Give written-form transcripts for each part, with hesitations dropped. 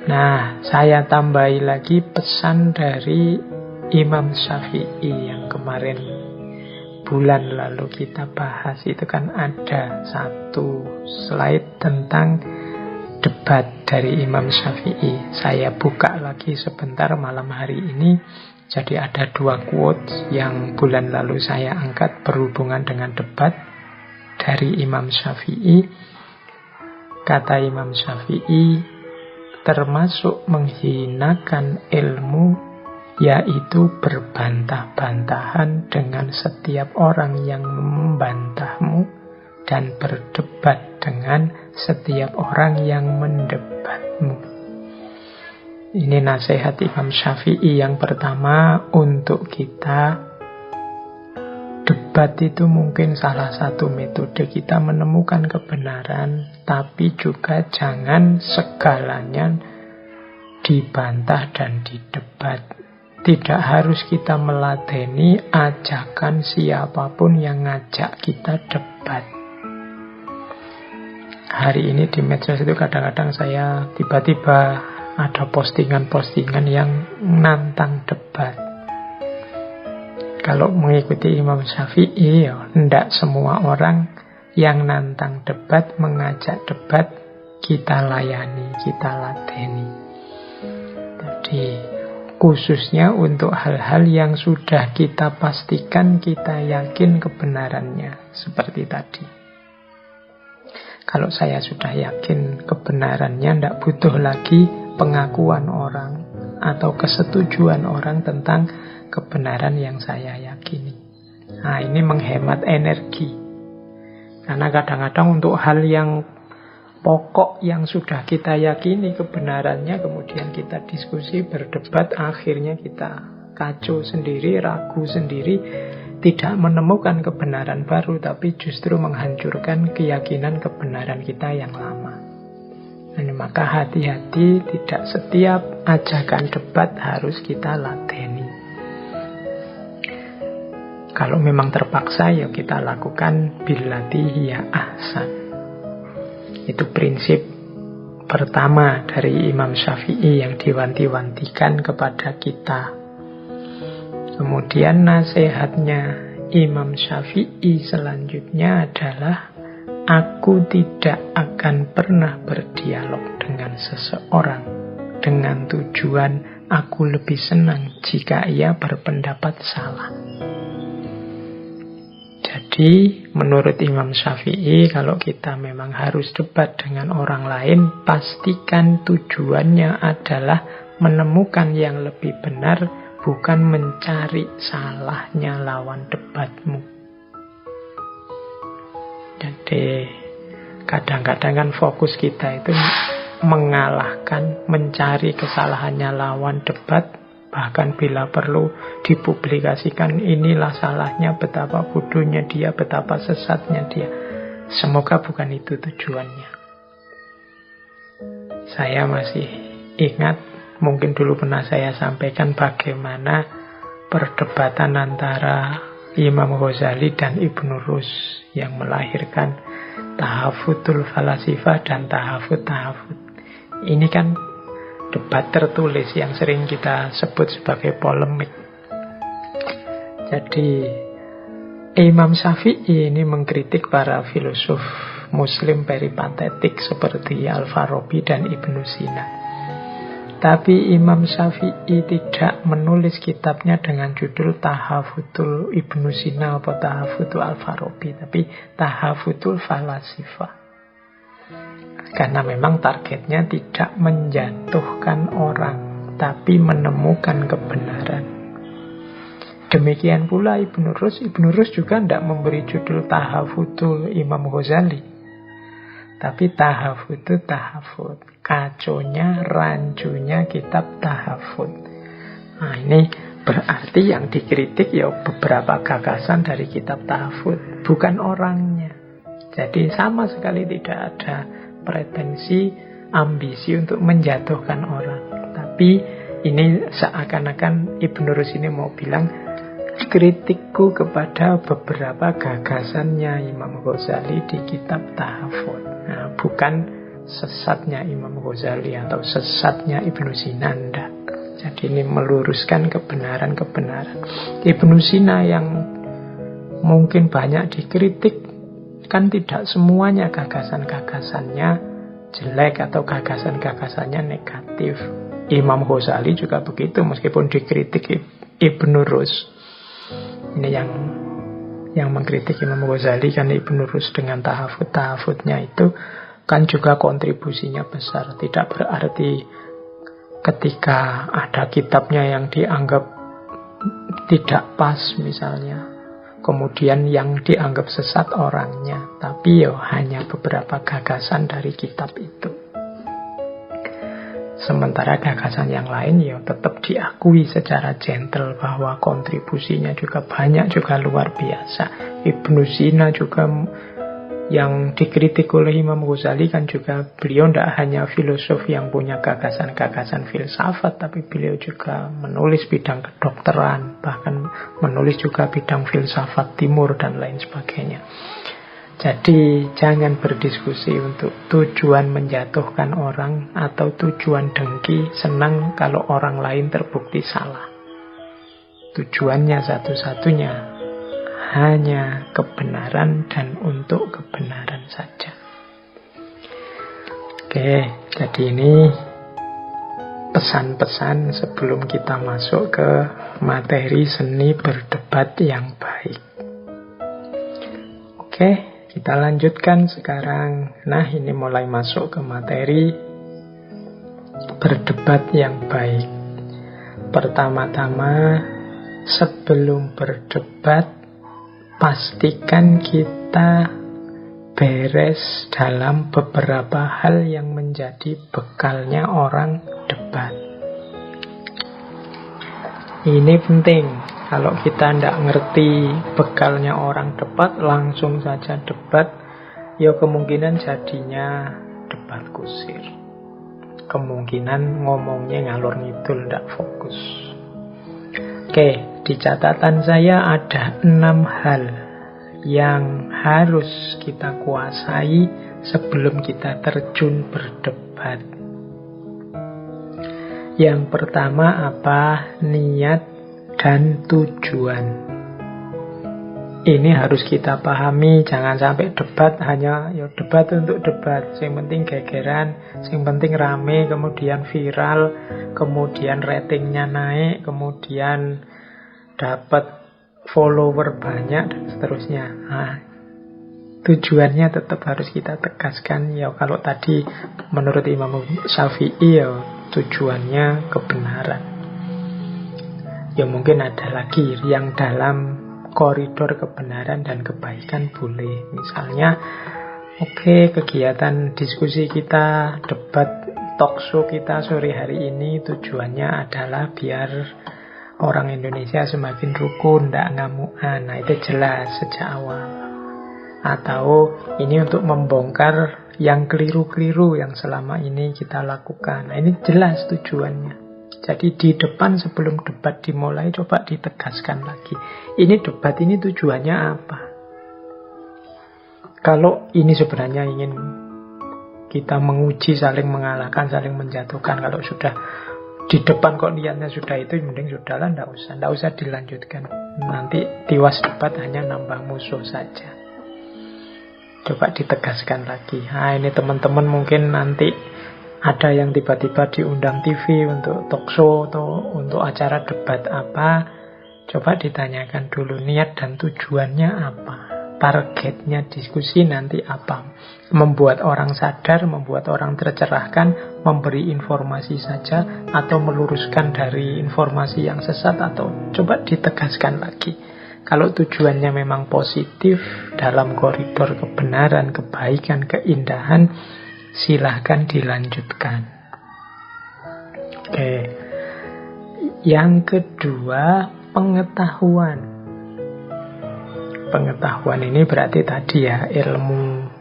Nah, saya tambahi lagi pesan dari Imam Syafi'i yang kemarin bulan lalu kita bahas. Itu kan ada satu slide tentang debat dari Imam Syafi'i. Saya buka lagi sebentar malam hari ini. Jadi ada dua quotes yang bulan lalu saya angkat berhubungan dengan debat dari Imam Syafi'i. Kata Imam Syafi'i, termasuk menghinakan ilmu yaitu berbantah-bantahan dengan setiap orang yang membantahmu dan berdebat dengan setiap orang yang mendebatmu. Ini nasihat Imam Syafi'i yang pertama untuk kita. Debat itu mungkin salah satu metode kita menemukan kebenaran, tapi juga jangan segalanya dibantah dan didebat. Tidak harus kita meladeni ajakan siapapun yang ngajak kita debat. Hari ini di medsos itu kadang-kadang saya tiba-tiba ada postingan-postingan yang nantang debat. Kalau mengikuti Imam Syafi'i, ya, tidak semua orang yang nantang debat, mengajak debat, kita layani, kita ladeni. Jadi, khususnya untuk hal-hal yang sudah kita pastikan, kita yakin kebenarannya, seperti tadi. Kalau saya sudah yakin kebenarannya, tidak butuh lagi pengakuan orang atau kesetujuan orang tentang kebenaran yang saya yakini. Nah, ini menghemat energi. Karena kadang-kadang untuk hal yang pokok yang sudah kita yakini kebenarannya, kemudian kita diskusi, berdebat, akhirnya kita kacau sendiri, ragu sendiri, tidak menemukan kebenaran baru, tapi justru menghancurkan keyakinan kebenaran kita yang lama. Nah, maka hati-hati, tidak setiap ajakan debat harus kita ladeni. Kalau memang terpaksa, ya kita lakukan billati hiya ahsan. Itu prinsip pertama dari Imam Syafi'i yang diwanti-wantikan kepada kita. Kemudian nasihatnya Imam Syafi'i selanjutnya adalah, aku tidak akan pernah berdialog dengan seseorang dengan tujuan aku lebih senang jika ia berpendapat salah. Jadi, menurut Imam Syafi'i, kalau kita memang harus debat dengan orang lain, pastikan tujuannya adalah menemukan yang lebih benar, bukan mencari salahnya lawan debatmu. Jadi, kadang-kadang kan fokus kita itu mengalahkan, mencari kesalahannya lawan debat. Bahkan bila perlu dipublikasikan, inilah salahnya, betapa bodohnya dia, betapa sesatnya dia. Semoga bukan itu tujuannya. Saya masih ingat, mungkin dulu pernah saya sampaikan bagaimana perdebatan antara Imam Ghazali dan Ibnu Rus yang melahirkan Tahafudul Falasifah dan Tahafud. Ini kan debat tertulis yang sering kita sebut sebagai polemik. Jadi Imam Syafi'i ini mengkritik para filosof Muslim peripatetik seperti Al-Farabi dan Ibnu Sina. Tapi Imam Syafi'i tidak menulis kitabnya dengan judul Tahafudul Ibnu Sina atau Tahafudul Al-Farabi, tapi Tahafudul Falasifah. Karena memang targetnya tidak menjatuhkan orang, tapi menemukan kebenaran. Demikian pula Ibnu Rus. Ibnu Rus juga tidak memberi judul Tahafudul Imam Ghazali, tapi Tahafudul Tahafud. Kaconya, rancunya kitab Tahafud. Nah, ini berarti yang dikritik ya beberapa gagasan dari kitab Tahafud, bukan orangnya. Jadi sama sekali tidak ada pretensi, ambisi untuk menjatuhkan orang. Tapi ini seakan-akan Ibnu Rus ini mau bilang, kritikku kepada beberapa gagasannya Imam Ghazali di kitab Tahafud. Nah, bukan sesatnya Imam Ghazali atau sesatnya Ibnu Sina, enggak. Jadi ini meluruskan kebenaran-kebenaran. Ibnu Sina yang mungkin banyak dikritik, kan tidak semuanya gagasan-gagasannya jelek atau gagasan-gagasannya negatif. Imam Ghazali juga begitu, meskipun dikritik Ibnu Rus. Ini yang mengkritik Imam Ghazali kan Ibnu Rus dengan tahafut-tahafutnya itu kan juga kontribusinya besar. Tidak berarti ketika ada kitabnya yang dianggap tidak pas misalnya, kemudian yang dianggap sesat orangnya, tapi ya hanya beberapa gagasan dari kitab itu. Sementara gagasan yang lain ya tetap diakui secara gentle bahwa kontribusinya juga banyak, juga luar biasa. Ibnu Sina juga yang dikritik oleh Imam Ghazali kan juga beliau tidak hanya filosof yang punya gagasan-gagasan filsafat, tapi beliau juga menulis bidang kedokteran, bahkan menulis juga bidang filsafat timur dan lain sebagainya. Jadi jangan berdiskusi untuk tujuan menjatuhkan orang atau tujuan dengki, senang kalau orang lain terbukti salah. Tujuannya satu-satunya hanya kebenaran dan untuk kebenaran saja. Oke, jadi ini pesan-pesan sebelum kita masuk ke materi seni berdebat yang baik. Oke. Kita lanjutkan sekarang. Nah, ini mulai masuk ke materi berdebat yang baik. Pertama-tama, sebelum berdebat, pastikan kita beres dalam beberapa hal yang menjadi bekalnya orang debat. Ini penting. Kalau kita tidak ngerti bekalnya orang debat, langsung saja debat, ya kemungkinan jadinya debat kusir. Kemungkinan ngomongnya ngalor ngidul, tidak fokus. Oke, di catatan saya ada 6 hal yang harus kita kuasai sebelum kita terjun berdebat. Yang pertama apa? Niat dan tujuan. Ini harus kita pahami. Jangan sampai debat hanya ya debat untuk debat, yang penting gegeran, yang penting rame, kemudian viral, kemudian ratingnya naik, kemudian dapat follower banyak dan seterusnya. Nah, tujuannya tetap harus kita tegaskan. Ya kalau tadi menurut Imam Syafi'i ya tujuannya kebenaran. Ya mungkin ada lagi yang dalam koridor kebenaran dan kebaikan boleh. Misalnya, oke, kegiatan diskusi kita, debat talk show kita sore hari ini tujuannya adalah biar orang Indonesia semakin rukun, tidak ngamuan. Nah itu jelas sejak awal. Atau ini untuk membongkar yang keliru-keliru yang selama ini kita lakukan. Nah ini jelas tujuannya. Jadi di depan sebelum debat dimulai coba ditegaskan lagi. Ini debat ini tujuannya apa? Kalau ini sebenarnya ingin kita menguji, saling mengalahkan, saling menjatuhkan. Kalau sudah di depan kok niatnya sudah itu, mending sudahlah, tidak usah dilanjutkan. Nanti tiwas debat hanya nambah musuh saja. Coba ditegaskan lagi. Nah ini teman-teman mungkin nanti ada yang tiba-tiba diundang TV untuk talk show atau untuk acara debat apa, coba ditanyakan dulu niat dan tujuannya apa, targetnya diskusi nanti apa, membuat orang sadar, membuat orang tercerahkan, memberi informasi saja, atau meluruskan dari informasi yang sesat, atau coba ditegaskan lagi. Kalau tujuannya memang positif dalam koridor kebenaran, kebaikan, keindahan, silahkan dilanjutkan. Oke. Yang kedua, pengetahuan. Pengetahuan ini berarti tadi ya, ilmu.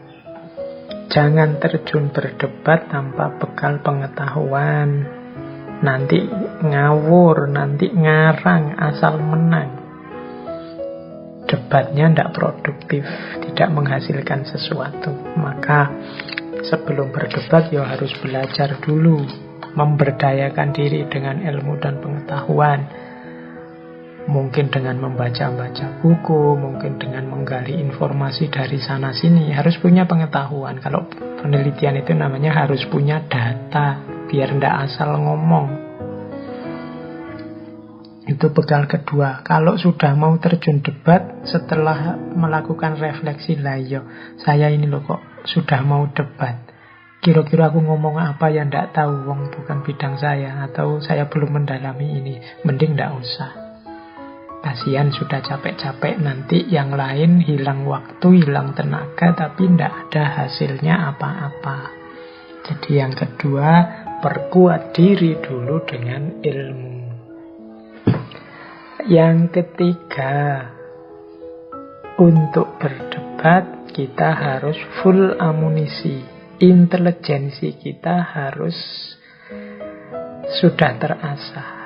Jangan terjun berdebat tanpa bekal pengetahuan. Nanti ngawur, nanti ngarang, asal menang. Debatnya tidak produktif, tidak menghasilkan sesuatu. Maka Sebelum berdebat ya harus belajar dulu, memberdayakan diri dengan ilmu dan pengetahuan. Mungkin dengan membaca-baca buku, mungkin dengan menggali informasi dari sana-sini. Harus punya pengetahuan. Kalau penelitian itu namanya harus punya data, biar ndak asal ngomong. Itu bekal kedua. Kalau sudah mau terjun debat, setelah melakukan refleksi, lah yo, saya ini loh kok sudah mau debat. Kira-kira aku ngomong apa yang ndak tahu, wong bukan bidang saya, atau saya belum mendalami ini. Mending ndak usah. Kasihan sudah capek-capek, nanti yang lain hilang waktu, hilang tenaga, tapi ndak ada hasilnya apa-apa. Jadi yang kedua, perkuat diri dulu dengan ilmu. Yang ketiga, untuk berdebat kita harus full amunisi. Intelijensi kita harus sudah terasah.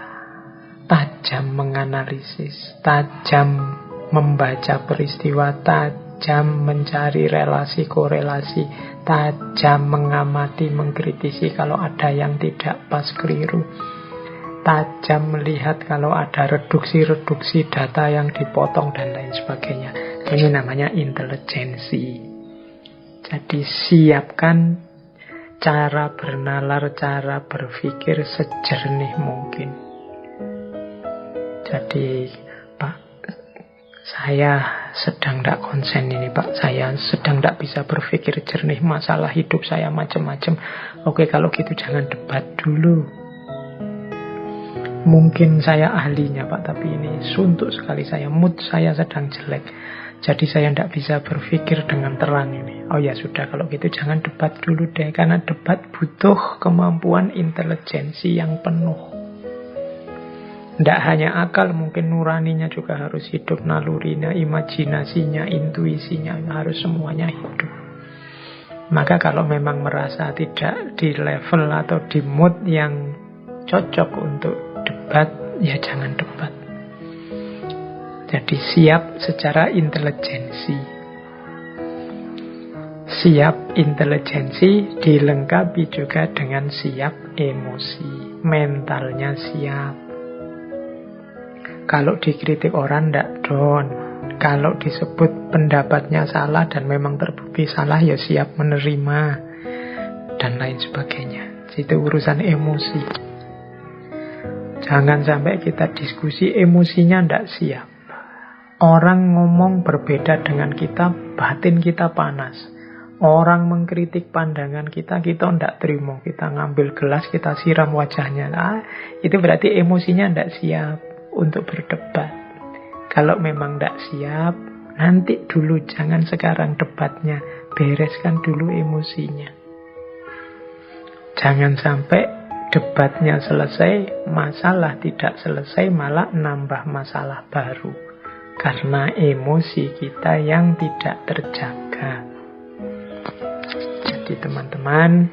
Tajam menganalisis, tajam membaca peristiwa, tajam mencari relasi korelasi, tajam mengamati, mengkritisi kalau ada yang tidak pas, keliru, tajam melihat kalau ada reduksi-reduksi data yang dipotong dan lain sebagainya. Ini namanya intelijensi. Jadi siapkan cara bernalar, cara berpikir sejernih mungkin. Jadi, Pak, saya sedang tidak konsen ini, Pak. Saya sedang tidak bisa berpikir jernih, masalah hidup saya macam-macam. Oke, kalau gitu jangan debat dulu. Mungkin saya ahlinya, Pak, tapi ini suntuk sekali saya. Mood saya sedang jelek. Jadi saya tidak bisa berpikir dengan terang ini. Oh ya sudah, kalau gitu jangan debat dulu deh. Karena debat butuh kemampuan intelijensi yang penuh. Tidak hanya akal, mungkin nuraninya juga harus hidup, nalurinya, imajinasinya, intuisinya, harus semuanya hidup. Maka kalau memang merasa tidak di level atau di mood yang cocok untuk debat, ya jangan debat. Jadi siap secara intelijensi. Siap intelijensi dilengkapi juga dengan siap emosi. Mentalnya siap. Kalau dikritik orang ndak down. Kalau disebut pendapatnya salah dan memang terbukti salah, ya siap menerima dan lain sebagainya. Itu urusan emosi. Jangan sampai kita diskusi emosinya ndak siap. Orang ngomong berbeda dengan kita, batin kita panas. Orang mengkritik pandangan kita, kita ndak terima. Kita ngambil gelas, kita siram wajahnya. Itu berarti emosinya ndak siap untuk berdebat. Kalau memang tidak siap, nanti dulu, jangan sekarang debatnya. Bereskan dulu emosinya. Jangan sampai debatnya selesai, masalah tidak selesai, malah nambah masalah baru. Karena emosi kita yang tidak terjaga. Jadi teman-teman,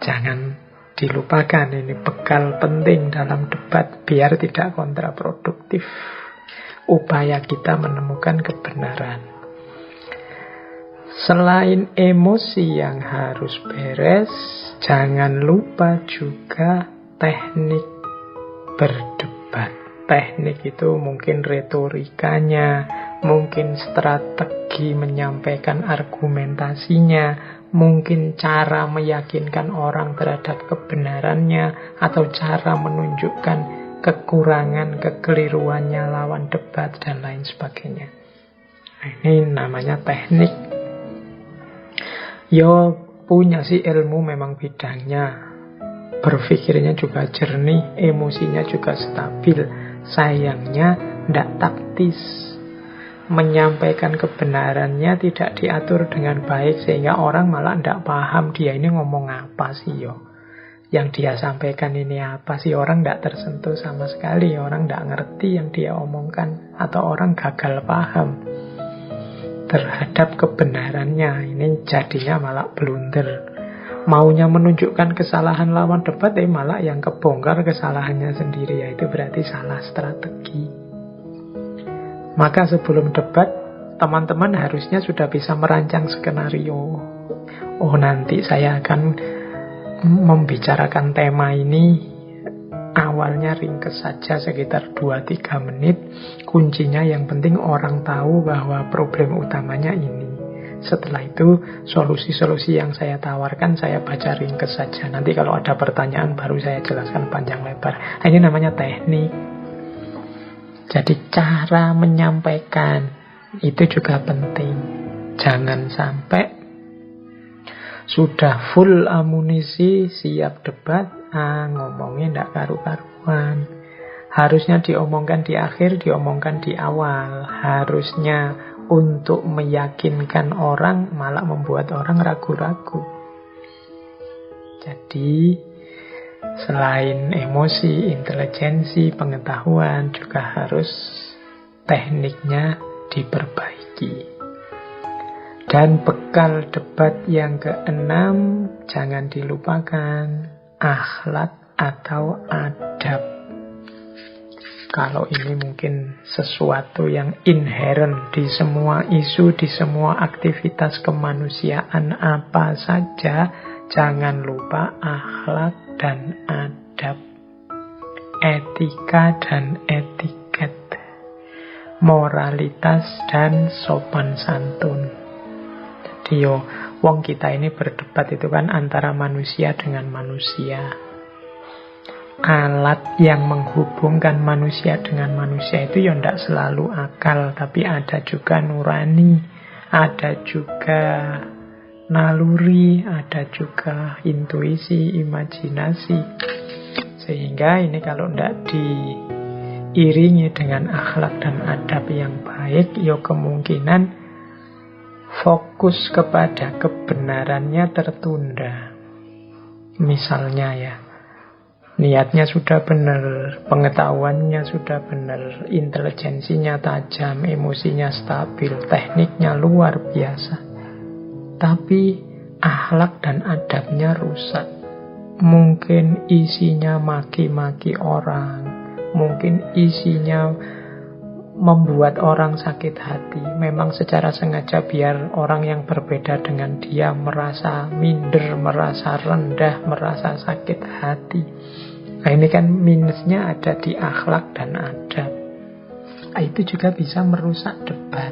jangan dilupakan, ini bekal penting dalam debat biar tidak kontraproduktif upaya kita menemukan kebenaran. Selain emosi yang harus beres, jangan lupa juga teknik berdebat. Teknik itu mungkin retorikanya, mungkin strategi menyampaikan argumentasinya, mungkin cara meyakinkan orang terhadap kebenarannya, atau cara menunjukkan kekurangan, kekeliruannya lawan debat, dan lain sebagainya. Nah, ini namanya teknik. Yo, punya sih ilmu memang bidangnya. Berpikirnya juga jernih, emosinya juga stabil. Sayangnya tidak taktis. Menyampaikan kebenarannya tidak diatur dengan baik, sehingga orang malah tidak paham dia ini ngomong apa sih yo. Yang dia sampaikan ini apa sih, orang tidak tersentuh sama sekali. Orang tidak ngerti yang dia omongkan, atau orang gagal paham terhadap kebenarannya. Ini jadinya malah blunder. Maunya menunjukkan kesalahan lawan debat, malah yang kebongkar kesalahannya sendiri. Ya itu berarti salah strategi. Maka sebelum debat, teman-teman harusnya sudah bisa merancang skenario. oh nanti saya akan membicarakan tema ini, awalnya ringkes saja sekitar 2-3 menit, kuncinya yang penting orang tahu bahwa problem utamanya ini. Setelah itu solusi-solusi yang saya tawarkan saya baca ringkes saja. Nanti kalau ada pertanyaan baru saya jelaskan panjang lebar. Ini namanya teknik. Jadi cara menyampaikan itu juga penting. Jangan sampai sudah full amunisi, siap debat, ngomongnya ndak karu-karuan. Harusnya diomongkan di akhir, diomongkan di awal. Harusnya untuk meyakinkan orang, malah membuat orang ragu-ragu. Jadi selain emosi, intelijensi, pengetahuan, juga harus tekniknya diperbaiki. Dan bekal debat yang ke-6, jangan dilupakan akhlak atau adab. Kalau ini mungkin sesuatu yang inherent di semua isu, di semua aktivitas kemanusiaan apa saja, jangan lupa akhlak dan adab, etika dan etiket, moralitas dan sopan santun. Jadi wong kita ini berdebat itu kan antara manusia dengan manusia. Alat yang menghubungkan manusia dengan manusia itu ya tidak selalu akal, tapi ada juga nurani, ada juga naluri, ada juga intuisi, imajinasi. Sehingga ini kalau tidak diiringi dengan akhlak dan adab yang baik, ya kemungkinan fokus kepada kebenarannya tertunda. Misalnya ya, niatnya sudah benar, pengetahuannya sudah benar, intelijensinya tajam, emosinya stabil, tekniknya luar biasa. Tapi akhlak dan adabnya rusak. Mungkin isinya maki-maki orang, mungkin isinya membuat orang sakit hati. Memang secara sengaja biar orang yang berbeda dengan dia merasa minder, merasa rendah, merasa sakit hati. Nah ini kan minusnya ada di akhlak dan adab. Nah, itu juga bisa merusak debat.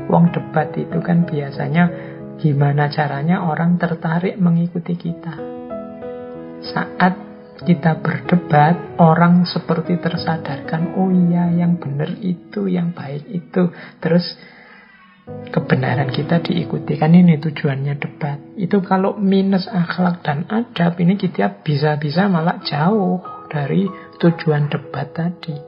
Wong debat itu kan biasanya gimana caranya orang tertarik mengikuti kita. Saat kita berdebat, orang seperti tersadarkan, oh iya yang benar itu, yang baik itu. Terus kebenaran kita diikuti. Kan ini tujuannya debat. Itu kalau minus akhlak dan adab, ini kita bisa-bisa malah jauh dari tujuan debat tadi.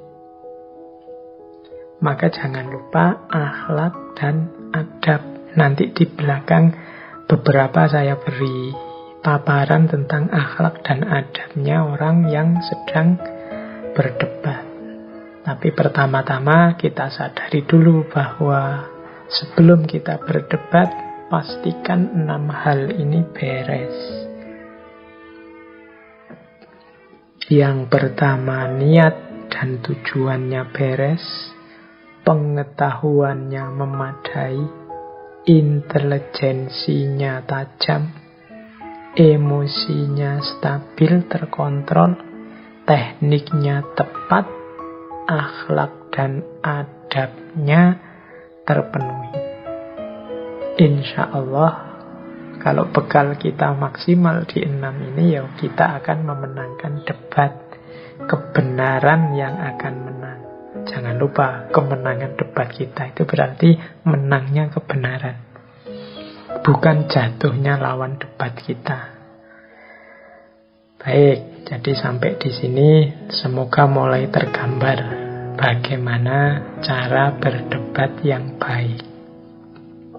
Maka jangan lupa akhlak dan adab. Nanti di belakang beberapa saya beri paparan tentang akhlak dan adabnya orang yang sedang berdebat. Tapi pertama-tama kita sadari dulu bahwa sebelum kita berdebat, pastikan 6 hal ini beres. Yang pertama, niat dan tujuannya beres, pengetahuannya memadai, intelijensinya tajam, emosinya stabil, terkontrol, tekniknya tepat, akhlak dan adabnya terpenuhi. Insya Allah kalau bekal kita maksimal di 6 ini, ya kita akan memenangkan debat. Kebenaran yang akan menang. Jangan lupa kemenangan debat kita itu berarti menangnya kebenaran, bukan jatuhnya lawan debat kita. Baik, jadi sampai di sini semoga mulai tergambar bagaimana cara berdebat yang baik.